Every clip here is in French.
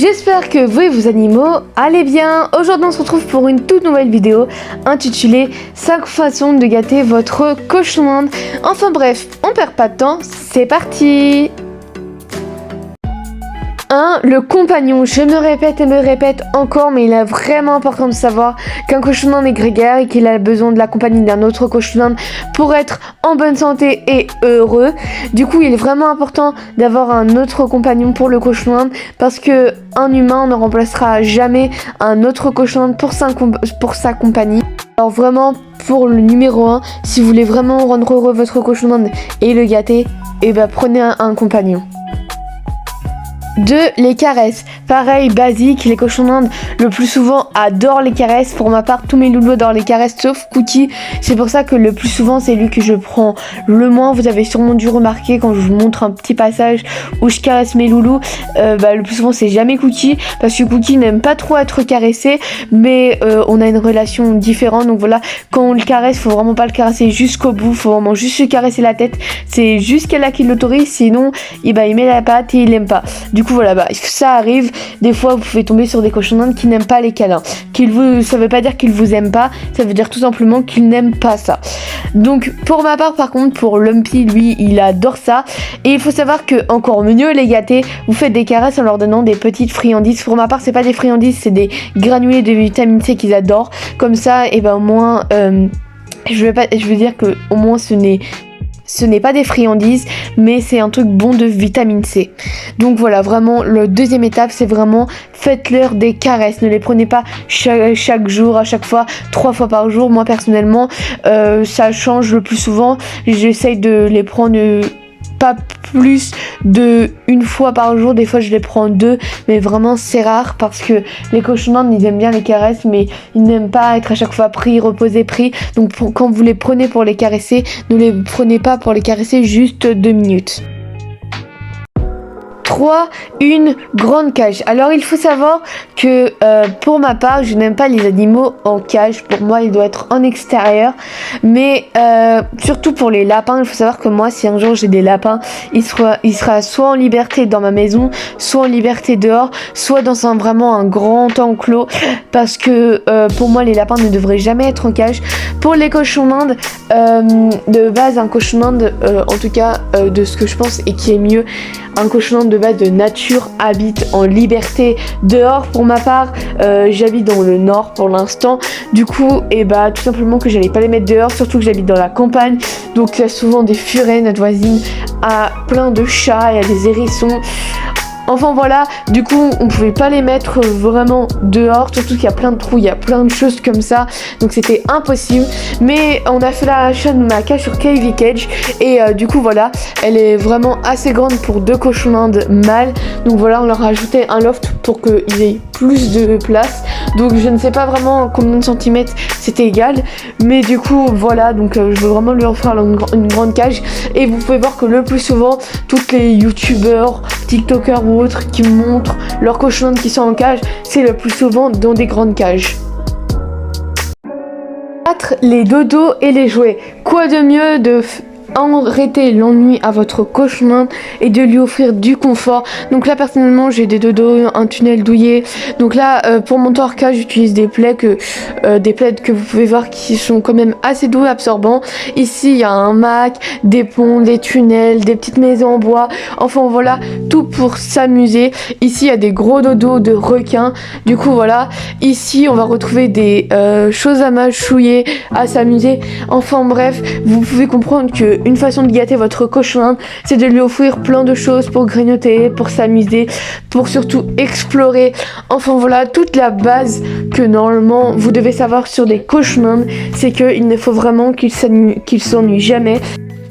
J'espère que vous et vos animaux allez bien. Aujourd'hui on se retrouve pour une toute nouvelle vidéo intitulée 5 façons de gâter votre cochon d'Inde. Enfin bref, on perd pas de temps, c'est parti. 1. Le compagnon. Je me répète et me répète encore, mais il est vraiment important de savoir qu'un cochon d'Inde est grégaire et qu'il a besoin de la compagnie d'un autre cochon d'Inde pour être en bonne santé et heureux. Du coup, il est vraiment important d'avoir un autre compagnon pour le cochon d'Inde parce que un humain ne remplacera jamais un autre cochon d'Inde pour sa compagnie. Alors vraiment, pour le numéro 1, si vous voulez vraiment rendre heureux votre cochon d'Inde et le gâter, prenez un compagnon. 2. Les caresses. Pareil, basique, les cochons d'Inde le plus souvent adorent les caresses. Pour ma part, tous mes loulous adorent les caresses sauf Cookie. C'est pour ça que le plus souvent c'est lui que je prends le moins. Vous avez sûrement dû remarquer quand je vous montre un petit passage où je caresse mes loulous, le plus souvent c'est jamais Cookie parce que Cookie n'aime pas trop être caressé, mais on a une relation différente. Donc voilà, quand on le caresse, faut vraiment pas le caresser jusqu'au bout, faut vraiment juste se caresser la tête. C'est jusqu'à là qu'il l'autorise, sinon il met la patte et il aime pas. Du coup voilà, ça arrive, des fois vous pouvez tomber sur des cochons d'Inde qui n'aiment pas les câlins. Ça veut pas dire qu'ils vous aiment pas, ça veut dire tout simplement qu'ils n'aiment pas ça. Donc pour ma part, par contre, pour Lumpy, lui il adore ça. Et il faut savoir que encore mieux les gâter, vous faites des caresses en leur donnant des petites friandises. Pour ma part, c'est pas des friandises, c'est des granulés de vitamine C qu'ils adorent. Comme ça, au moins je veux dire que au moins ce n'est pas des friandises, mais c'est un truc bon de vitamine C. Donc voilà, vraiment, la deuxième étape, c'est vraiment faites-leur des caresses. Ne les prenez pas chaque jour, à chaque fois, 3 fois par jour. Moi, personnellement, ça change le plus souvent. J'essaye de les prendre pas plus de une fois par jour. Des fois, je les prends 2, mais vraiment, c'est rare parce que les cochons d'Inde, ils aiment bien les caresses, mais ils n'aiment pas être à chaque fois pris, reposés, pris. Donc, quand vous les prenez pour les caresser, ne les prenez pas pour les caresser juste 2 minutes. 3. Une grande cage. Alors il faut savoir que pour ma part, je n'aime pas les animaux en cage. Pour moi, il doit être en extérieur. Mais surtout pour les lapins, il faut savoir que moi, si un jour j'ai des lapins, il sera soit en liberté dans ma maison, soit en liberté dehors, soit dans vraiment un grand enclos. Parce que pour moi, les lapins ne devraient jamais être en cage. Pour les cochons d'Inde, de base, un cochon d'Inde, en tout cas de ce que je pense et qui est mieux, un cochon d'Inde de base de nature habite en liberté dehors. Pour ma part, j'habite dans le nord pour l'instant. Du coup, tout simplement que j'allais pas les mettre dehors, surtout que j'habite dans la campagne. Donc il y a souvent des furets, notre voisine a plein de chats, il y a des hérissons. Enfin voilà, du coup on pouvait pas les mettre vraiment dehors, surtout qu'il y a plein de trous, il y a plein de choses comme ça, donc c'était impossible. Mais on a fait l'achat de ma cage sur KV Cage et du coup voilà, elle est vraiment assez grande pour 2 cochons d'Inde mâles. Donc voilà, on leur a ajouté un loft pour qu'ils aient plus de place. Donc je ne sais pas vraiment combien de centimètres, c'était égal. Mais du coup voilà, donc je veux vraiment lui offrir une grande cage. Et vous pouvez voir que le plus souvent, toutes les youtubeurs, tiktokers ou autres qui montrent leurs cochons d'Inde qui sont en cage, c'est le plus souvent dans des grandes cages. 4. Les dodos et les jouets. Quoi de mieux de arrêter l'ennui à votre cochon d'Inde et de lui offrir du confort. Donc là personnellement j'ai des dodos, un tunnel douillet. Donc là pour mon torka j'utilise des plaids que vous pouvez voir qui sont quand même assez doux et absorbants. Ici il y a un Mac, des ponts, des tunnels, des petites maisons en bois. Enfin voilà, tout pour s'amuser. Ici il y a des gros dodos de requins. Du coup voilà, ici on va retrouver des choses à mâchouiller, à s'amuser. Enfin bref, vous pouvez comprendre que une façon de gâter votre cochon d'Inde, c'est de lui offrir plein de choses pour grignoter, pour s'amuser, pour surtout explorer. Enfin voilà, toute la base que normalement vous devez savoir sur des cochons d'Inde, c'est qu'il ne faut vraiment qu'ils s'ennuient jamais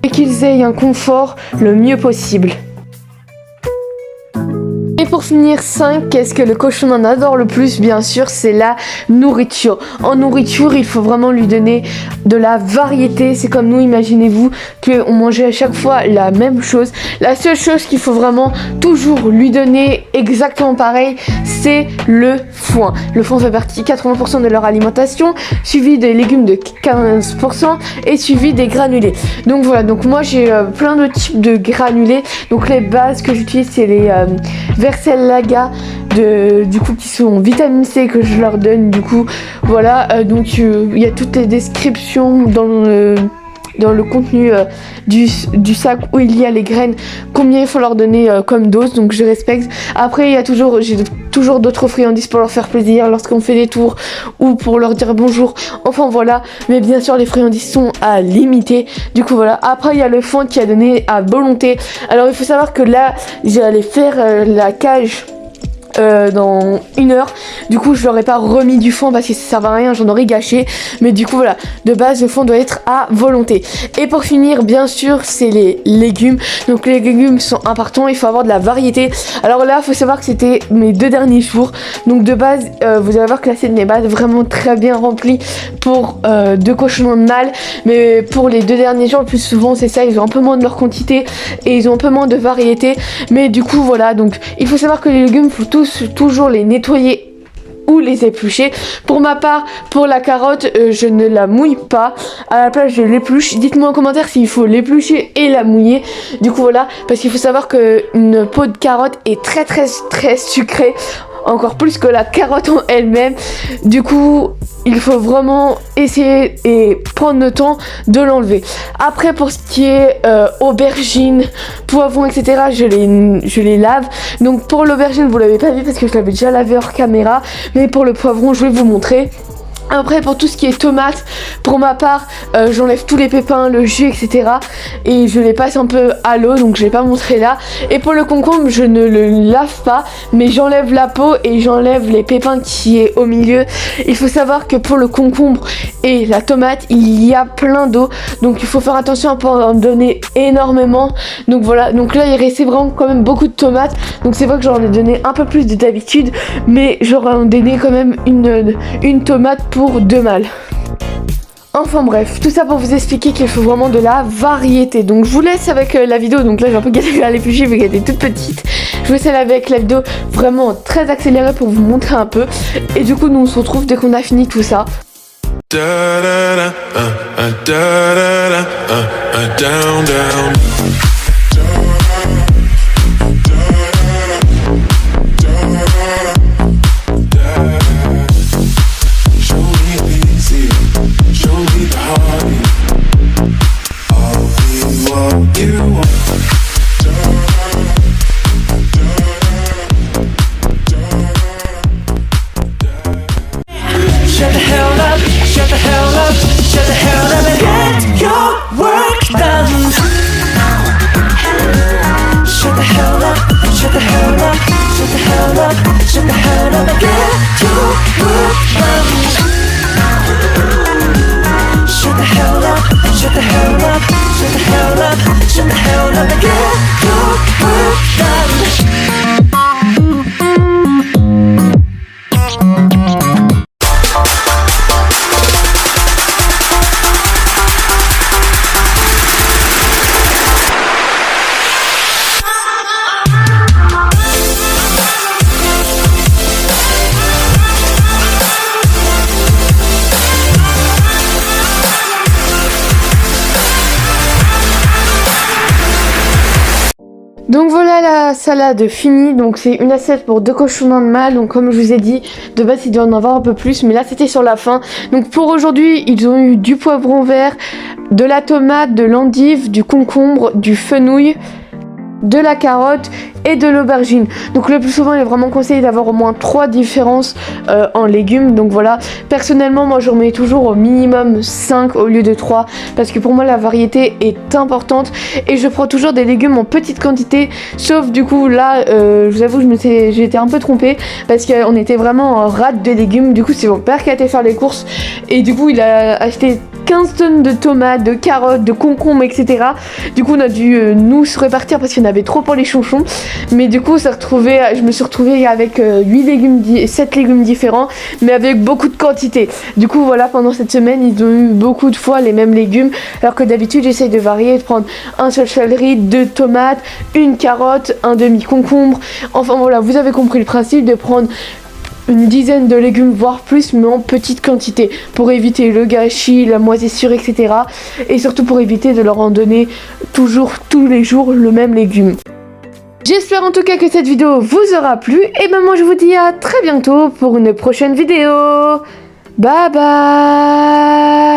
et qu'ils aient un confort le mieux possible. Et pour finir, 5, qu'est-ce que le cochon d'Inde adore le plus? Bien sûr, c'est la nourriture. En nourriture, il faut vraiment lui donner de la variété. C'est comme nous, imaginez-vous qu'on mangeait à chaque fois la même chose. La seule chose qu'il faut vraiment toujours lui donner exactement pareil, c'est le foin. Le foin fait partie 80% de leur alimentation, suivi des légumes de 15% et suivi des granulés. Donc voilà, donc moi j'ai plein de types de granulés. Donc les bases que j'utilise, c'est les Versellaga du coup qui sont vitamine C que je leur donne. Du coup voilà, donc il y a toutes les descriptions dans le contenu du sac où il y a les graines, combien il faut leur donner comme dose, donc je respecte. Après j'ai toujours d'autres friandises pour leur faire plaisir lorsqu'on fait des tours ou pour leur dire bonjour, enfin voilà, mais bien sûr les friandises sont à limiter, du coup voilà. Après il y a le foin qui a donné à volonté. Alors il faut savoir que là j'allais faire la cage dans 1 heure, du coup je leur ai pas remis du fond parce que ça sert à rien, j'en aurais gâché, mais du coup voilà, de base le fond doit être à volonté. Et pour finir bien sûr c'est les légumes, donc les légumes sont importants, il faut avoir de la variété. Alors là faut savoir que c'était mes 2 derniers jours, donc de base vous allez voir que l'assiette n'est pas vraiment très bien remplie pour 2 cochons de mâle, mais pour les 2 derniers jours le plus souvent c'est ça, ils ont un peu moins de leur quantité et ils ont un peu moins de variété, mais du coup voilà, donc il faut savoir que les légumes faut toujours les nettoyer ou les éplucher. Pour ma part, pour la carotte, je ne la mouille pas. À la place, je l'épluche. Dites-moi en commentaire s'il faut l'éplucher et la mouiller. Du coup, voilà, parce qu'il faut savoir qu'une peau de carotte est très très très sucrée. Encore plus que la carotte en elle-même. Du coup, il faut vraiment essayer et prendre le temps de l'enlever. Après, pour ce qui est aubergines, poivrons, etc., je les lave. Donc pour l'aubergine, vous l'avez pas vu parce que je l'avais déjà lavé hors caméra. Mais pour le poivron, je vais vous montrer. Après pour tout ce qui est tomates, pour ma part j'enlève tous les pépins, le jus, etc. et je les passe un peu à l'eau, donc je vais pas montrer là. Et pour le concombre je ne le lave pas, mais j'enlève la peau et j'enlève les pépins qui est au milieu. Il faut savoir que pour le concombre et la tomate il y a plein d'eau, donc il faut faire attention à pas en donner énormément. Donc voilà, donc là il restait vraiment quand même beaucoup de tomates, donc c'est vrai que j'en ai donné un peu plus de d'habitude, mais j'aurais donné quand même une tomate pour 2 mâles. Enfin bref, tout ça pour vous expliquer qu'il faut vraiment de la variété. Donc je vous laisse avec la vidéo, donc là j'ai un peu galéré à l'éplucher vu qu'elle était toute petite. Je vous laisse aller avec la vidéo vraiment très accélérée pour vous montrer un peu. Et du coup nous on se retrouve dès qu'on a fini tout ça. Donc voilà la salade finie, donc c'est une assiette pour 2 cochons de mâle, donc comme je vous ai dit, de base il doit en avoir un peu plus, mais là c'était sur la fin. Donc pour aujourd'hui, ils ont eu du poivron vert, de la tomate, de l'endive, du concombre, du fenouil, de la carotte et de l'aubergine. Donc le plus souvent il est vraiment conseillé d'avoir au moins 3 différences en légumes. Donc voilà, personnellement moi je remets toujours au minimum 5 au lieu de 3 parce que pour moi la variété est importante et je prends toujours des légumes en petite quantité, sauf du coup là je vous avoue j'ai été un peu trompée parce qu'on était vraiment en rate de légumes. Du coup c'est mon père qui a été faire les courses et du coup il a acheté 15 tonnes de tomates, de carottes, de concombres, etc. Du coup on a dû nous se répartir parce qu'il y en avait trop pour les chonchons. Mais du coup je me suis retrouvée avec 7 légumes différents, mais avec beaucoup de quantité. Du coup voilà, pendant cette semaine ils ont eu beaucoup de fois les mêmes légumes, alors que d'habitude j'essaye de varier, de prendre un seul céleri, 2 tomates, une carotte, un demi concombre. Enfin voilà, vous avez compris le principe de prendre une dizaine de légumes voire plus, mais en petite quantité pour éviter le gâchis, la moisissure, etc. et surtout pour éviter de leur en donner toujours tous les jours le même légume. J'espère en tout cas que cette vidéo vous aura plu. Et ben moi je vous dis à très bientôt pour une prochaine vidéo. Bye bye.